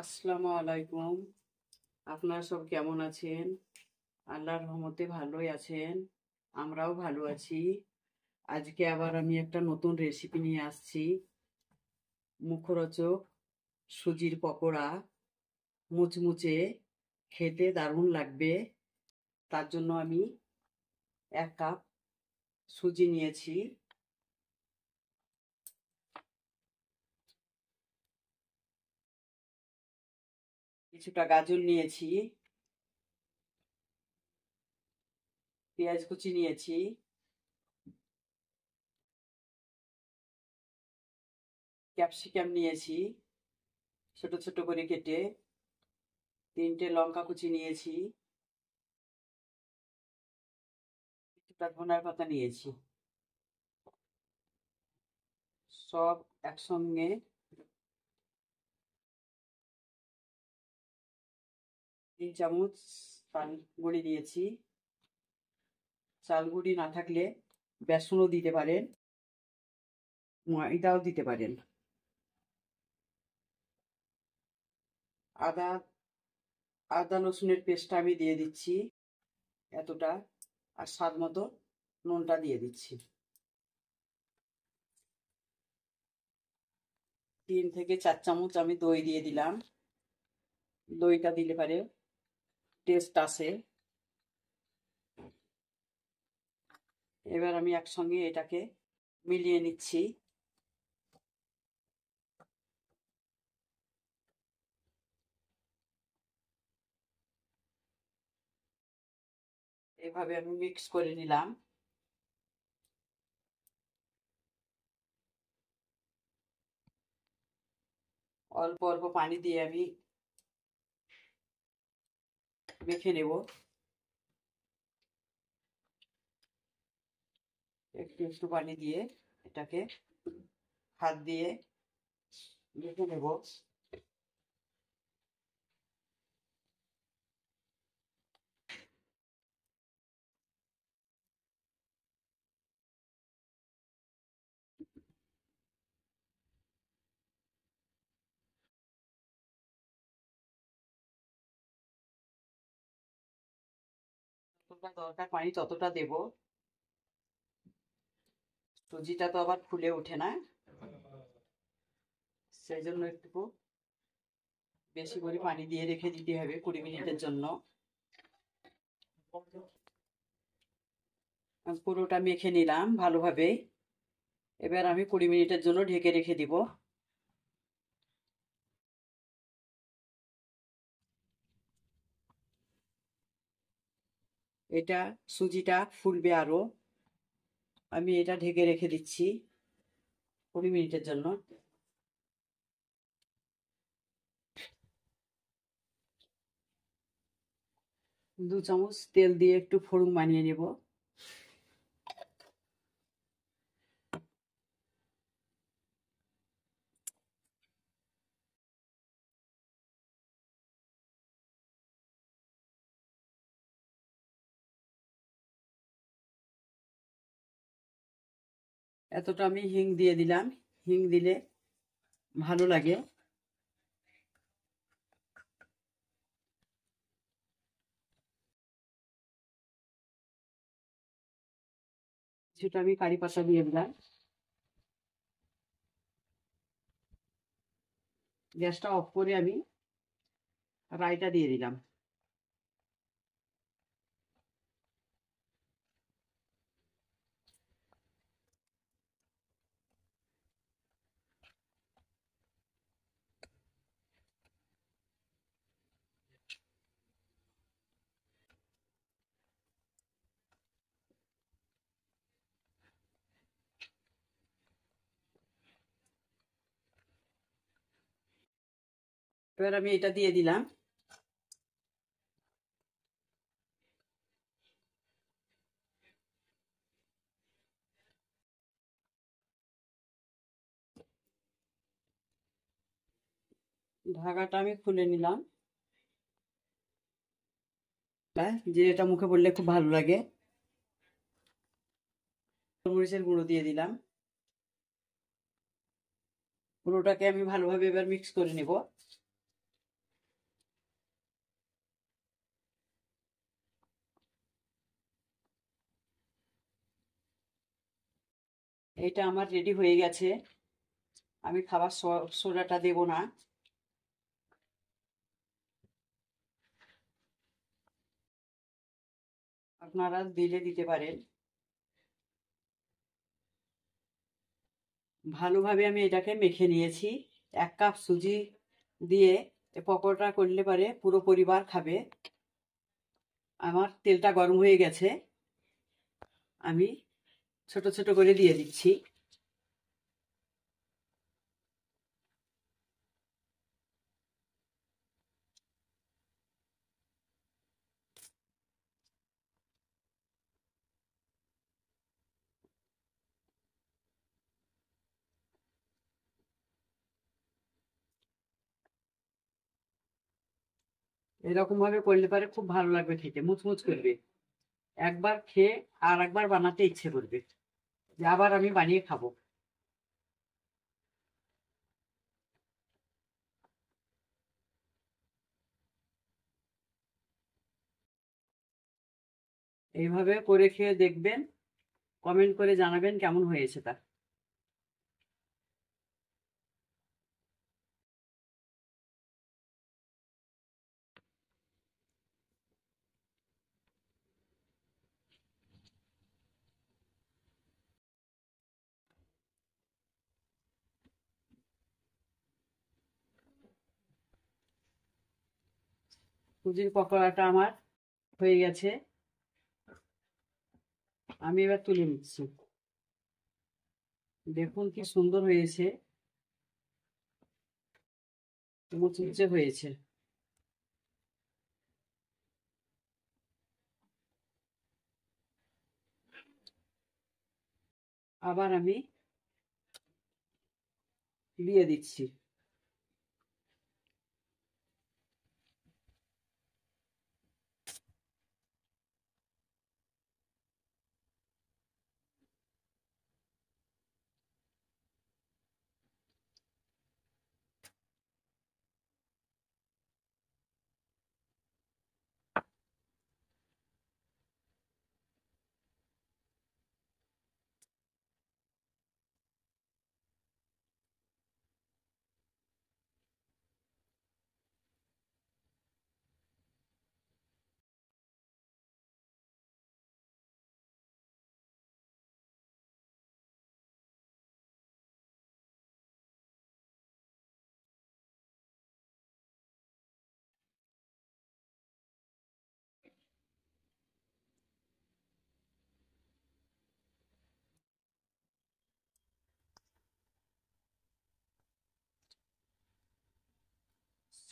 আসসালামু আলাইকুম। আপনারা সব কেমন আছেন? আল্লাহর রহমতে ভালোই আছেন, আমরাও ভালো আছি। আজকে আবার আমি একটা নতুন রেসিপি নিয়ে আসছি। মুখরোচক সুজির পকোড়া, মুচমুচে, খেতে দারুণ লাগবে। তার জন্য আমি 1 কাপ সুজি নিয়েছি, কিছুটা গাজর নিয়েছি, পেঁয়াজ কুচি নিয়েছি, ক্যাপসিকাম নিয়েছি ছোট ছোট করে কেটে, 3টে লঙ্কা কুচি নিয়েছি, কিছুটা ধনিয়ার পাতা নিয়েছি। সব একসঙ্গে 3 চামচ চাল গুঁড়ি দিয়েছি। চাল গুঁড়ি না থাকলে বেসনও দিতে পারেন, ময়দাও দিতে পারেন। আদা আদা রসুনের পেস্টটা আমি দিয়ে দিচ্ছি এতটা, আর স্বাদ মতো নুনটা দিয়ে দিচ্ছি। 3 থেকে 4 চামচ আমি দই দিয়ে দিলাম। দইটা দিলে পারে টেস্ট আসে। এবার আমি একসঙ্গে এটাকে মিলিয়ে নিচ্ছি। এভাবে আমি মিক্স করে নিলাম। অল্প অল্প পানি দিয়ে আমি মেখে নেব। একটু একটু পানি দিয়ে এটাকে হাত দিয়ে মেখে নেব। যতটা দরকার পানি ততটা দেব। সুজিটা তো আবার ফুলে ওঠে না, সেই জন্য একটু বেশি করে পানি দিয়ে রেখে দিতে হবে 20 মিনিটের জন্য। পুরোটা মেখে নিলাম ভালোভাবে। এবার আমি 20 মিনিটের জন্য ঢেকে রেখে দিব। এটা সুজিটা ফুলবে আরো। আমি এটা ঢেকে রেখে দিচ্ছি 20 মিনিটের জন্য। 2 চামচ তেল দিয়ে একটু ফোড়ন বানিয়ে নেব। এতটা আমি হিং দিয়ে দিলাম, হিং দিলে ভালো লাগে। সেটা আমি কারি পাতা দিয়ে দিলাম। গ্যাসটা অফ করে আমি রাইটা দিয়ে দিলাম। এবার আমি এটা দিয়ে দিলাম। ঢাকাটা আমি খুলে নিলাম। জিরেটা মুখে পড়লে খুব ভালো লাগে। মরিচের গুঁড়ো দিয়ে দিলাম। পুরোটাকে আমি ভালোভাবে এবার মিক্স করে নেব। এটা আমার রেডি হয়ে গেছে। আমি খাবার সোডাটা দেব না। আপনারা দিলে দিতে পারেন। ভালোভাবে আমি এটাকে মেখে নিয়েছি। 1 কাপ সুজি দিয়ে পকোড়া করলে পারে পুরো পরিবার খাবে। আমার তেলটা গরম হয়ে গেছে, আমি ছোট ছোট করে দিয়ে দিচ্ছি। এরকম ভাবে করলে পারে খুব ভালো লাগবে খেতে, মুচমুচ করবে। একবার খেয়ে আর একবার বানাতে ইচ্ছে করবে যে আবার আমি বানিয়ে খাবো। এইভাবে করে খেয়ে দেখবেন, কমেন্ট করে জানাবেন কেমন হয়েছে তা। সুজির পকোড়াটা আমার হয়ে গেছে, আমি এবার তুলে নিচ্ছি। দেখুন কি সুন্দর হয়েছে, মুচমুচে হয়েছে। আবার আমি দিয়ে দিচ্ছি।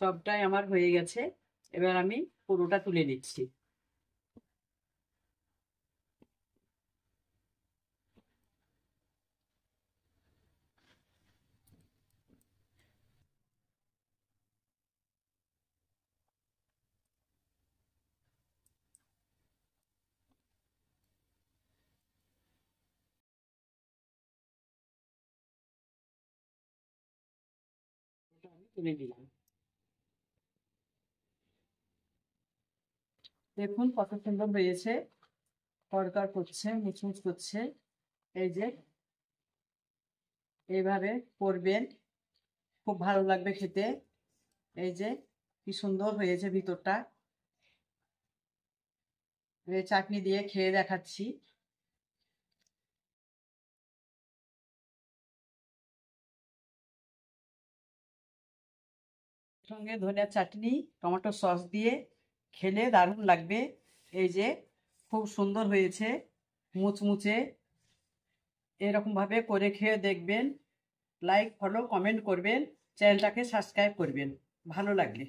সবটাই আমার হয়ে গেছে, এবার আমি পুরোটা তুলে নিচ্ছি। এটা আমি তুলে নিলাম। দেখুন কত সুন্দর হয়েছে, কড়কড় করছে, মুচমুচ করছে। এই যে এইভাবে করবেন, খুব ভালো লাগবে খেতে। এই যে কি সুন্দর হয়েছে ভিতরটা। এই চাটনি দিয়ে খেয়ে দেখাচ্ছি। সঙ্গে ধনিয়া চাটনি, টমেটো সস দিয়ে খেলে দারুণ লাগবে। এই যে খুব সুন্দর হয়েছে, মুচমুচে। এরকম ভাবে করে খেয়ে দেখবেন। লাইক, ফলো, কমেন্ট করবেন, চ্যানেলটাকে সাবস্ক্রাইব করবেন ভালো লাগলে।